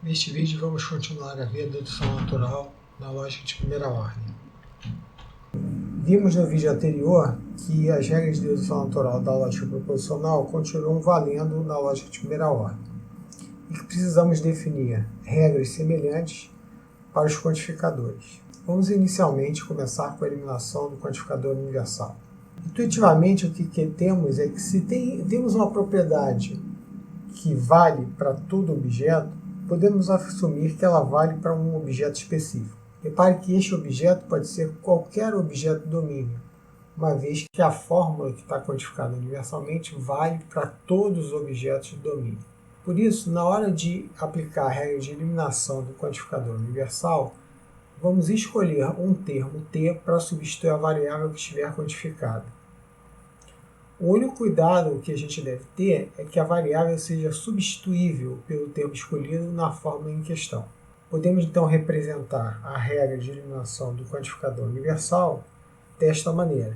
Neste vídeo vamos continuar a ver a dedução natural na lógica de primeira ordem. Vimos no vídeo anterior que as regras de dedução natural da lógica proposicional continuam valendo na lógica de primeira ordem e que precisamos definir regras semelhantes para os quantificadores. Vamos inicialmente começar com a eliminação do quantificador universal. Intuitivamente, o que temos é que se temos uma propriedade que vale para todo objeto, podemos assumir que ela vale para um objeto específico. Repare que este objeto pode ser qualquer objeto de domínio, uma vez que a fórmula que está quantificada universalmente vale para todos os objetos de domínio. Por isso, na hora de aplicar a regra de eliminação do quantificador universal, vamos escolher um termo t para substituir a variável que estiver quantificada. O único cuidado que a gente deve ter é que a variável seja substituível pelo termo escolhido na fórmula em questão. Podemos então representar a regra de eliminação do quantificador universal desta maneira.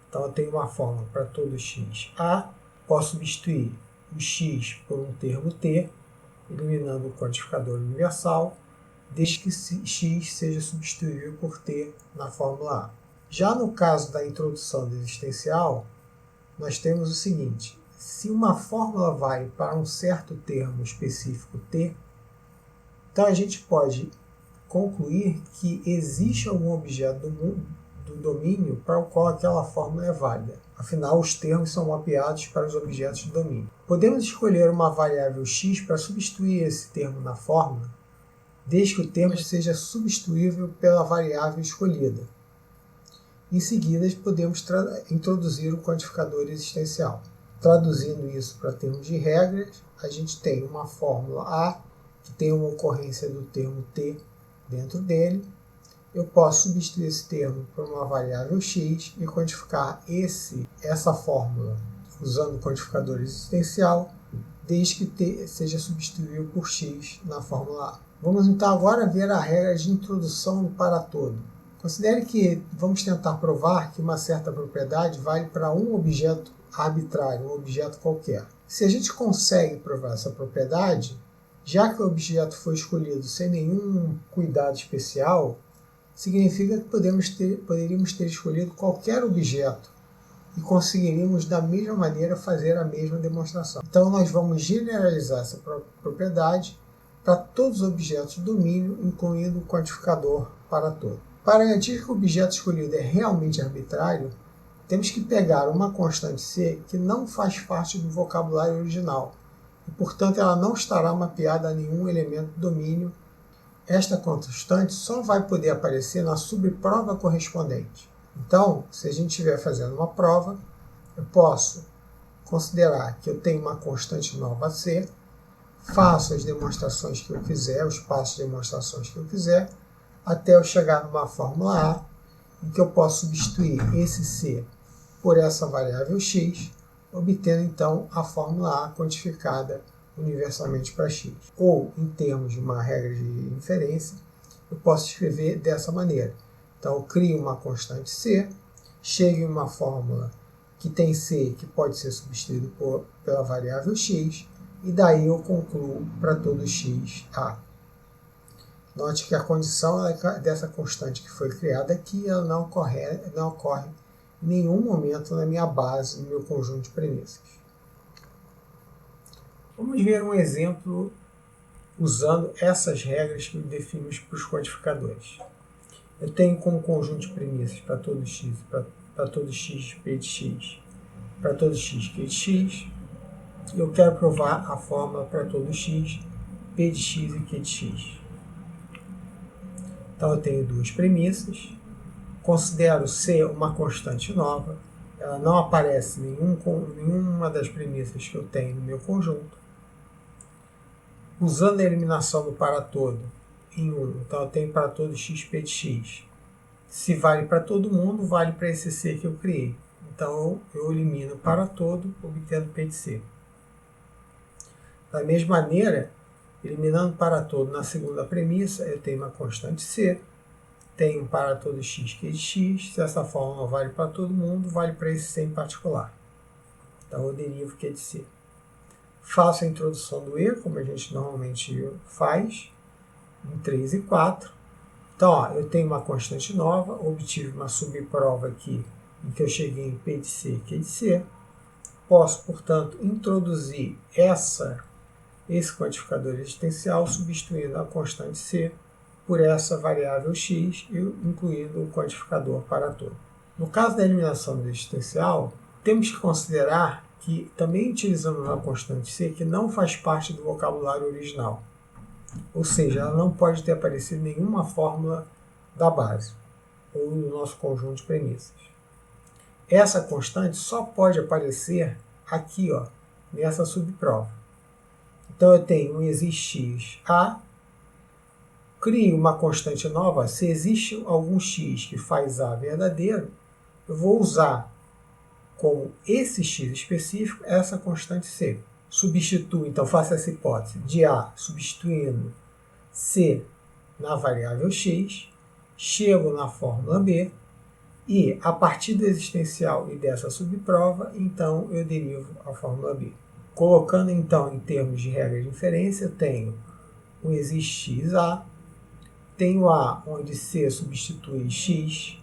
Então eu tenho uma fórmula para todo x a, posso substituir o x por um termo t, eliminando o quantificador universal, desde que x seja substituível por t na fórmula a. Já no caso da introdução do existencial, nós temos o seguinte: se uma fórmula vale para um certo termo específico t, então a gente pode concluir que existe algum objeto do domínio para o qual aquela fórmula é válida. Afinal, os termos são mapeados para os objetos de domínio. Podemos escolher uma variável x para substituir esse termo na fórmula, desde que o termo seja substituível pela variável escolhida. Em seguida, podemos introduzir o quantificador existencial. Traduzindo isso para termos de regras, a gente tem uma fórmula A, que tem uma ocorrência do termo t dentro dele. Eu posso substituir esse termo por uma variável x e quantificar essa fórmula usando o quantificador existencial, desde que t seja substituível por x na fórmula A. Vamos então agora ver a regra de introdução para todo. Considere que vamos tentar provar que uma certa propriedade vale para um objeto arbitrário, um objeto qualquer. Se a gente consegue provar essa propriedade, já que o objeto foi escolhido sem nenhum cuidado especial, significa que poderíamos ter escolhido qualquer objeto e conseguiríamos da mesma maneira fazer a mesma demonstração. Então nós vamos generalizar essa propriedade para todos os objetos de domínio, incluindo o quantificador para todo. Para garantir que o objeto escolhido é realmente arbitrário, temos que pegar uma constante c que não faz parte do vocabulário original, e, portanto, ela não estará mapeada a nenhum elemento do domínio. Esta constante só vai poder aparecer na subprova correspondente. Então, se a gente estiver fazendo uma prova, eu posso considerar que eu tenho uma constante nova c, faço as demonstrações que eu quiser, os passos de demonstrações que eu quiser, até eu chegar numa fórmula A, em que eu posso substituir esse c por essa variável x, obtendo então a fórmula A quantificada universalmente para x. Ou, em termos de uma regra de inferência, eu posso escrever dessa maneira. Então, eu crio uma constante c, chego em uma fórmula que tem c que pode ser substituído pela variável x, e daí eu concluo para todo x A. Note que a condição dessa constante que foi criada aqui, ela não ocorre em nenhum momento na minha base, no meu conjunto de premissas. Vamos ver um exemplo usando essas regras que definimos para os quantificadores. Eu tenho como conjunto de premissas para todo x, para todo x, p de x, para todo x, q de x, e eu quero provar a fórmula para todo x, p de x e q de x. Então eu tenho duas premissas, considero C uma constante nova, ela não aparece em nenhuma das premissas que eu tenho no meu conjunto. Usando a eliminação do para todo em 1, então eu tenho para todo x, p de x. Se vale para todo mundo, vale para esse C que eu criei. Então eu elimino para todo, obtendo p de C. Da mesma maneira, eliminando para todo na segunda premissa, eu tenho uma constante C, tenho para todo x, q de x, se essa fórmula vale para todo mundo, vale para esse C em particular. Então eu derivo q de C. Faço a introdução do E, como a gente normalmente faz, em 3 e 4. Então, ó, eu tenho uma constante nova, obtive uma subprova aqui, em que eu cheguei em P de C e Q de C. Posso, portanto, introduzir esse quantificador existencial, substituindo a constante C por essa variável x, incluindo o quantificador para todo. No caso da eliminação do existencial, temos que considerar que também utilizamos uma constante C que não faz parte do vocabulário original. Ou seja, ela não pode ter aparecido em nenhuma fórmula da base, ou no nosso conjunto de premissas. Essa constante só pode aparecer aqui, ó, nessa subprova. Então eu tenho um existe x A, crio uma constante nova. Se existe algum x que faz A verdadeiro, eu vou usar como esse x específico essa constante C. Substituo, então faço essa hipótese de A substituindo C na variável x, chego na fórmula B e, a partir do existencial e dessa subprova, então eu derivo a fórmula B. Colocando então em termos de regra de inferência, eu tenho um existe x A, tenho A onde C substitui x,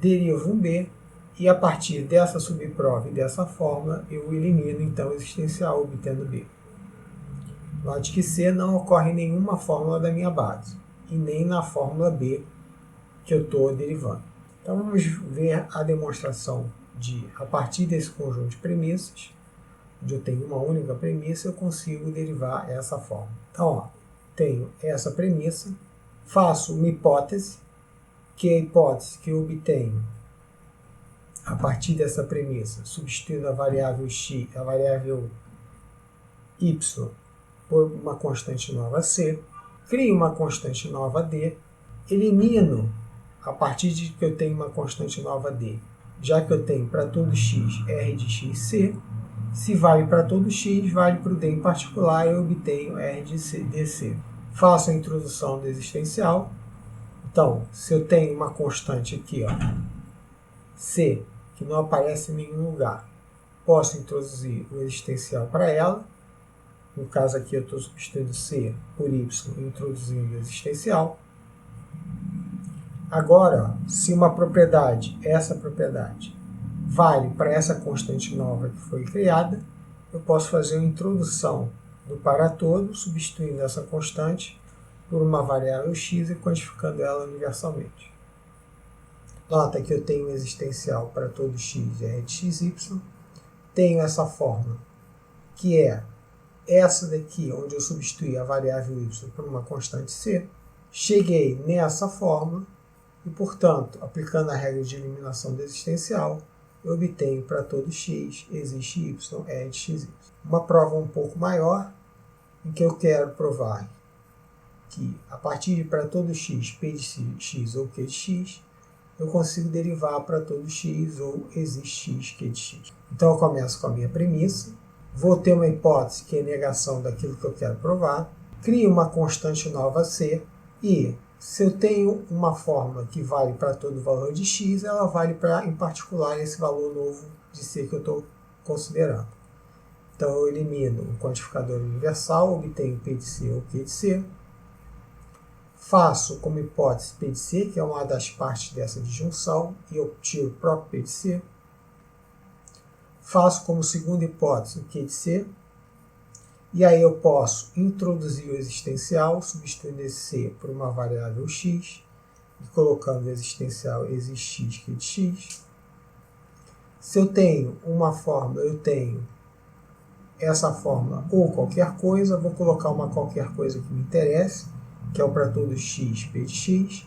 derivo um B, e a partir dessa subprova e dessa fórmula, eu elimino então o existencial, obtendo B. Note que C não ocorre em nenhuma fórmula da minha base, e nem na fórmula B que eu estou derivando. Então vamos ver a demonstração de, a partir desse conjunto de premissas, onde eu tenho uma única premissa, eu consigo derivar essa fórmula. Então, ó, tenho essa premissa, faço uma hipótese, que é a hipótese que eu obtenho a partir dessa premissa, substituindo a variável x, a variável y, por uma constante nova C, crio uma constante nova D, elimino, a partir de que eu tenho uma constante nova D, já que eu tenho para todo x R de xc, se vale para todo x, vale para o D em particular, eu obtenho R de dc. Faço a introdução do existencial. Então, se eu tenho uma constante aqui, ó, C, que não aparece em nenhum lugar, posso introduzir o existencial para ela. No caso aqui eu estou substituindo C por Y e introduzindo o existencial. Agora, se uma propriedade, essa propriedade, vale para essa constante nova que foi criada, eu posso fazer uma introdução do para todo, substituindo essa constante por uma variável x e quantificando ela universalmente. Nota que eu tenho um existencial para todo x R de xy, tenho essa fórmula, que é essa daqui, onde eu substituí a variável y por uma constante c, cheguei nessa fórmula e, portanto, aplicando a regra de eliminação do existencial, eu obtenho para todo x existe y R de xy. Uma prova um pouco maior, em que eu quero provar que, a partir de para todo x, P de x ou Q de x, eu consigo derivar para todo x ou existe x, Q de x. Então eu começo com a minha premissa, vou ter uma hipótese que é negação daquilo que eu quero provar, crio uma constante nova C e, se eu tenho uma fórmula que vale para todo valor de x, ela vale para, em particular, esse valor novo de C que eu estou considerando. Então eu elimino o quantificador universal, obtenho P de C ou Q de C, faço como hipótese P de C, que é uma das partes dessa disjunção, e eu tiro o próprio P de C. Faço como segunda hipótese o Q de C, e aí eu posso introduzir o existencial, substituindo esse C por uma variável x, e colocando o existencial existe x, Q de x. Se eu tenho uma fórmula, eu tenho essa fórmula ou qualquer coisa, vou colocar uma qualquer coisa que me interesse, que é o para todo x, P de x,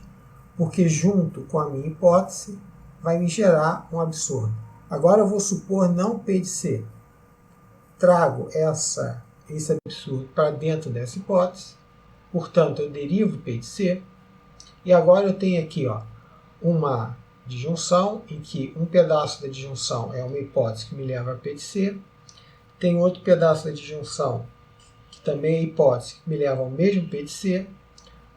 porque junto com a minha hipótese vai me gerar um absurdo. Agora eu vou supor não P de C. Trago esse absurdo para dentro dessa hipótese, portanto eu derivo P de C, e agora eu tenho aqui, ó, uma disjunção em que um pedaço da disjunção é uma hipótese que me leva a P de C, tem outro pedaço da disjunção que também é hipótese que me leva ao mesmo P de C,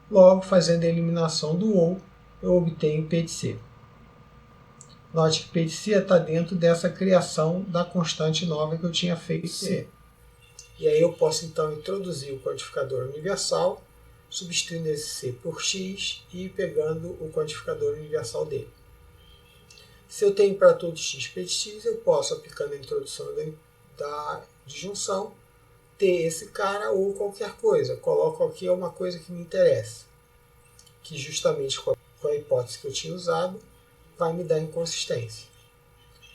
logo fazendo a eliminação do ou, eu obtenho P de C. Note que P de C está dentro dessa criação da constante nova que eu tinha feito C. E aí eu posso então introduzir o quantificador universal, substituindo esse C por x e pegando o quantificador universal dele. Se eu tenho para todo x p de x, eu posso, aplicando a introdução da disjunção, ter esse cara ou qualquer coisa. Coloco aqui uma coisa que me interessa, que justamente com a hipótese que eu tinha usado, vai me dar inconsistência.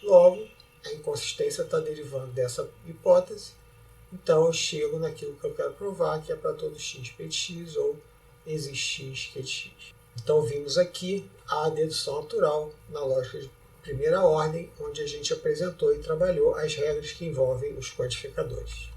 Logo, a inconsistência está derivando dessa hipótese, então eu chego naquilo que eu quero provar, que é para todo x p de x ou existe x q de x. Então vimos aqui a dedução natural na lógica de primeira ordem, onde a gente apresentou e trabalhou as regras que envolvem os quantificadores.